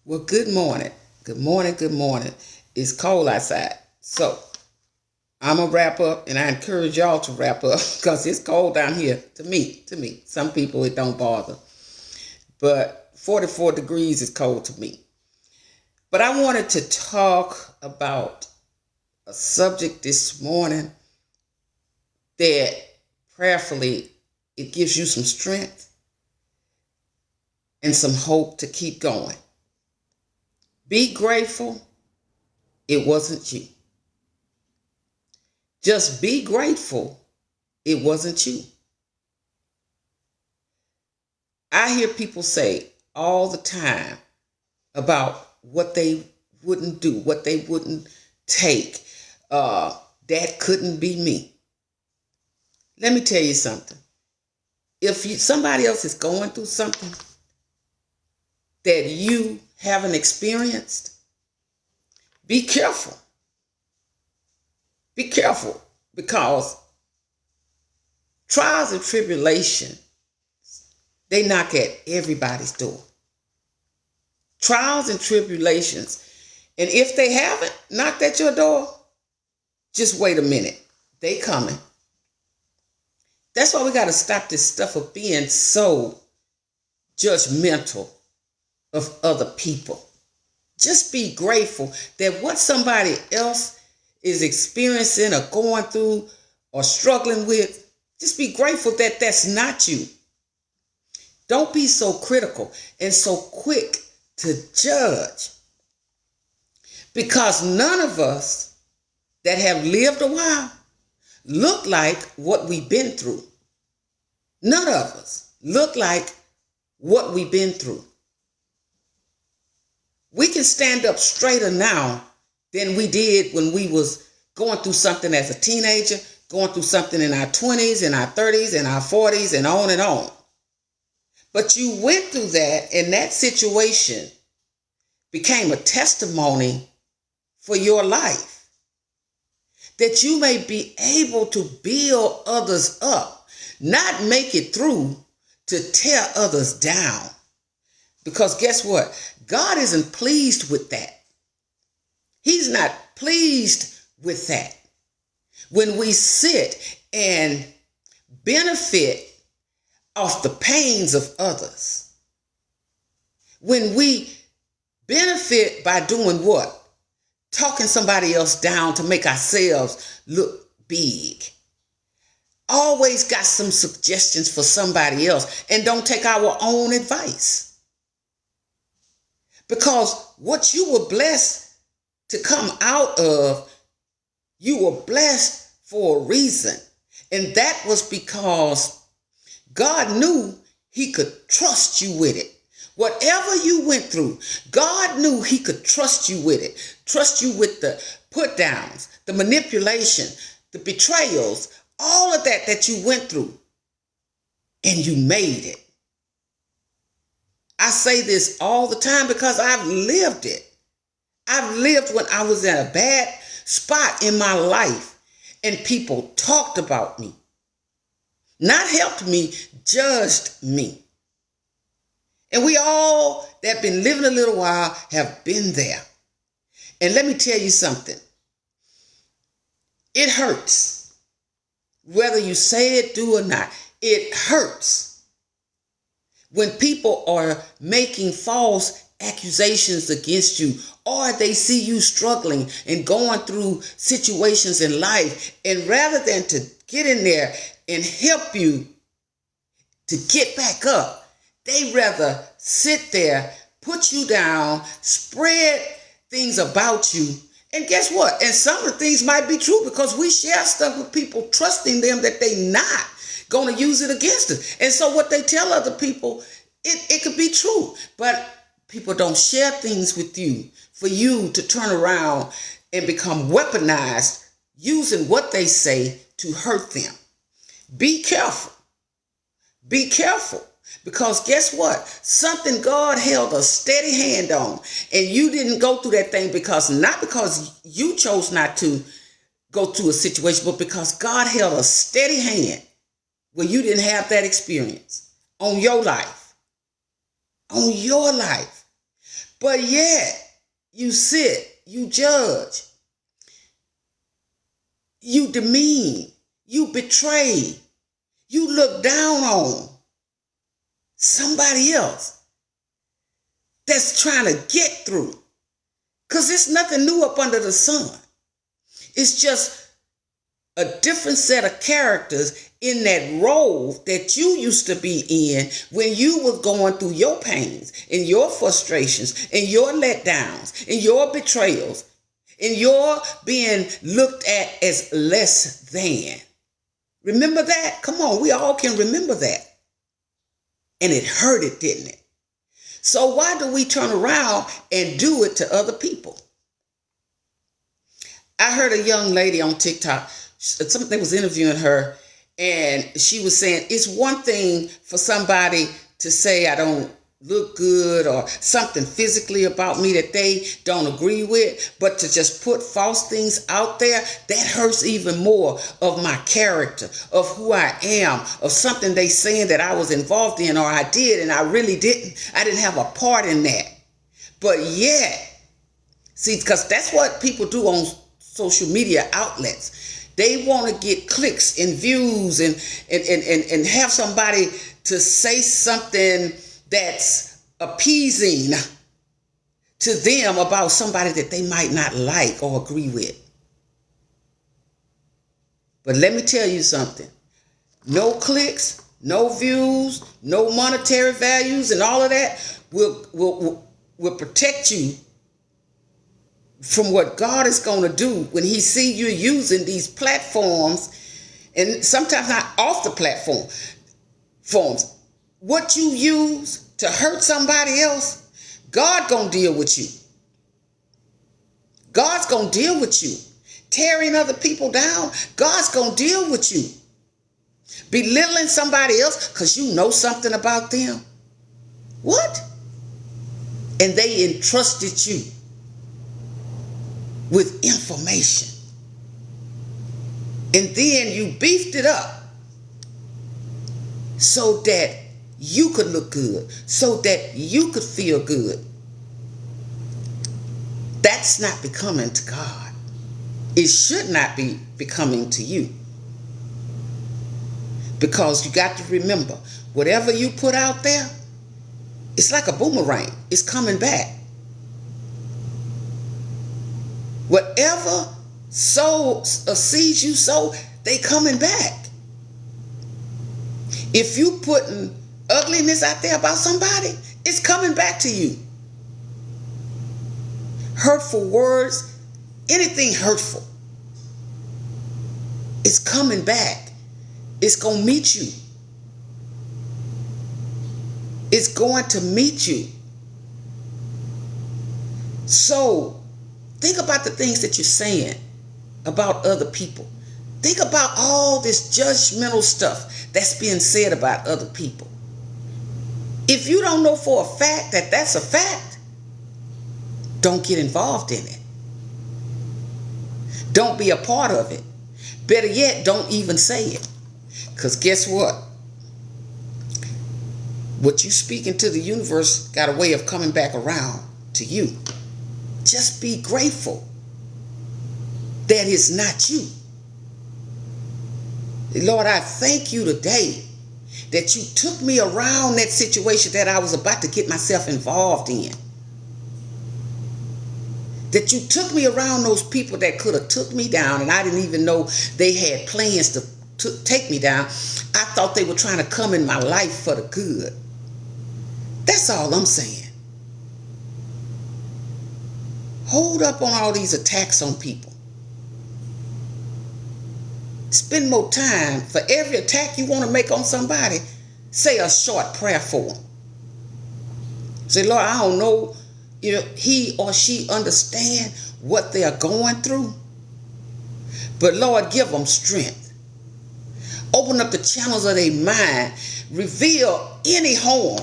Well, good morning. Good morning. Good morning. It's cold outside. So I'm going to wrap up and I encourage y'all to wrap up because it's cold down here to me. Some people it don't bother. But 44 degrees is cold to me. But I wanted to talk about a subject this morning that prayerfully it gives you some strength and some hope to keep going. Be grateful it wasn't you. Just be grateful it wasn't you. I hear people say all the time about what they wouldn't do, what they wouldn't take. That couldn't be me. Let me tell you something. If somebody else is going through something that you haven't experienced, be careful. Be careful because trials and tribulation, they knock at everybody's door. Trials and tribulations. And if they haven't knocked at your door, just wait a minute. They coming. That's why we got to stop this stuff of being so judgmental of other people. Just be grateful that what somebody else is experiencing or going through or struggling with, just be grateful that that's not you. Don't be so critical and so quick to judge. Because none of us that have lived a while look like what we've been through. None of us look like what we've been through. We can stand up straighter now than we did when we was going through something as a teenager, going through something in our 20s, in our 30s, in our 40s, and on and on. But you went through that, and that situation became a testimony for your life. That you may be able to build others up, not make it through to tear others down. Because guess what? God isn't pleased with that. He's not pleased with that. When we sit and benefit off the pains of others, when we benefit by doing what? Talking somebody else down to make ourselves look big. Always got some suggestions for somebody else and don't take our own advice. Because what you were blessed to come out of, you were blessed for a reason. And that was because God knew he could trust you with it. Whatever you went through, God knew he could trust you with it. Trust you with the put downs, the manipulation, the betrayals, all of that you went through. And you made it. I say this all the time because I've lived it. I've lived when I was in a bad spot in my life and people talked about me. Not helped me, judged me. And we all that been living a little while have been there. And let me tell you something. It hurts. Whether you say it, do or not, it hurts. When people are making false accusations against you, or they see you struggling and going through situations in life, and rather than to get in there and help you to get back up, they rather sit there, put you down, spread things about you. And guess what? And some of the things might be true because we share stuff with people, trusting them that they not going to use it against us. And so what they tell other people, it could be true. But people don't share things with you for you to turn around and become weaponized using what they say to hurt them. Be careful. Be careful. Because guess what? Something God held a steady hand on, and you didn't go through that thing not because you chose not to go through a situation, but because God held a steady hand where you didn't have that experience on your life. On your life. But yet, you sit, you judge, you demean, you betray, you look down on somebody else that's trying to get through. Because it's nothing new up under the sun. It's just a different set of characters in that role that you used to be in when you was going through your pains and your frustrations and your letdowns and your betrayals and your being looked at as less than. Remember that? Come on, we all can remember that. And it hurted, didn't it? So why do we turn around and do it to other people? I heard a young lady on TikTok, they was interviewing her, and she was saying, it's one thing for somebody to say I don't look good or something physically about me that they don't agree with, but to just put false things out there, that hurts even more of my character, of who I am, of something they saying that I was involved in or I did and I really didn't. I didn't have a part in that. But yet, see, because that's what people do on social media outlets. They want to get clicks and views and have somebody to say something that's appeasing to them about somebody that they might not like or agree with. But let me tell you something. No clicks, no views, no monetary values and all of that will protect you from what God is going to do when he see you using these platforms, and sometimes not off the platforms. What you use to hurt somebody else, God gonna deal with you. God's gonna deal with you. Tearing other people down, God's gonna deal with you. Belittling somebody else because you know something about them. What? And they entrusted you with information. And then you beefed it up so that you could look good, so that you could feel good. That's not becoming to God. It should not be becoming to you. Because you got to remember, whatever you put out there, it's like a boomerang. It's coming back. Whatever seeds you sow, they coming back. If you putting ugliness out there about somebody, it's coming back to you. Hurtful words, anything hurtful, it's coming back. It's going to meet you. It's going to meet you. So, think about the things that you're saying about other people. Think about all this judgmental stuff that's being said about other people. If you don't know for a fact that that's a fact, don't get involved in it. Don't be a part of it. Better yet, don't even say it. Because guess what? What you speak into the universe got a way of coming back around to you. Just be grateful that it's not you. Lord, I thank you today that you took me around that situation that I was about to get myself involved in. That you took me around those people that could have took me down and I didn't even know they had plans to take me down. I thought they were trying to come in my life for the good. That's all I'm saying. Hold up on all these attacks on people. Spend more time. For every attack you want to make on somebody, say a short prayer for them. Say, Lord, I don't know if he or she understand what they are going through, but Lord, give them strength. Open up the channels of their mind. Reveal any harm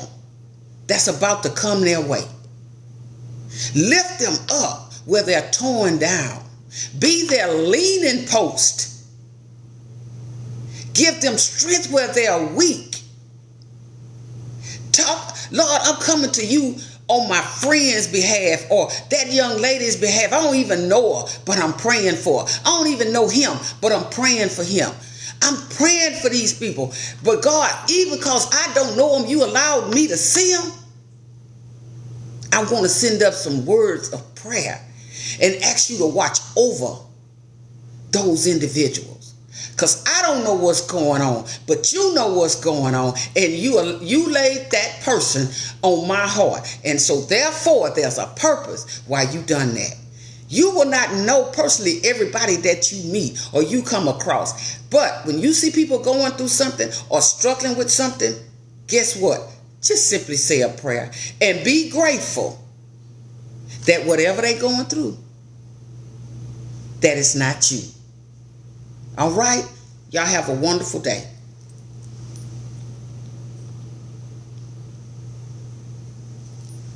that's about to come their way. Lift them up where they're torn down. Be their leaning post. Give them strength where they are weak. Lord, I'm coming to you on my friend's behalf or that young lady's behalf. I don't even know her, but I'm praying for her. I don't even know him, but I'm praying for him. I'm praying for these people. But God, even because I don't know them, you allowed me to see them. I'm going to send up some words of prayer and ask you to watch over those individuals. Because I don't know what's going on, but you know what's going on. And you laid that person on my heart. And so therefore, there's a purpose why you done that. You will not know personally everybody that you meet or you come across. But when you see people going through something or struggling with something, guess what? Just simply say a prayer and be grateful that whatever they're going through, that it's not you. All right? Y'all have a wonderful day.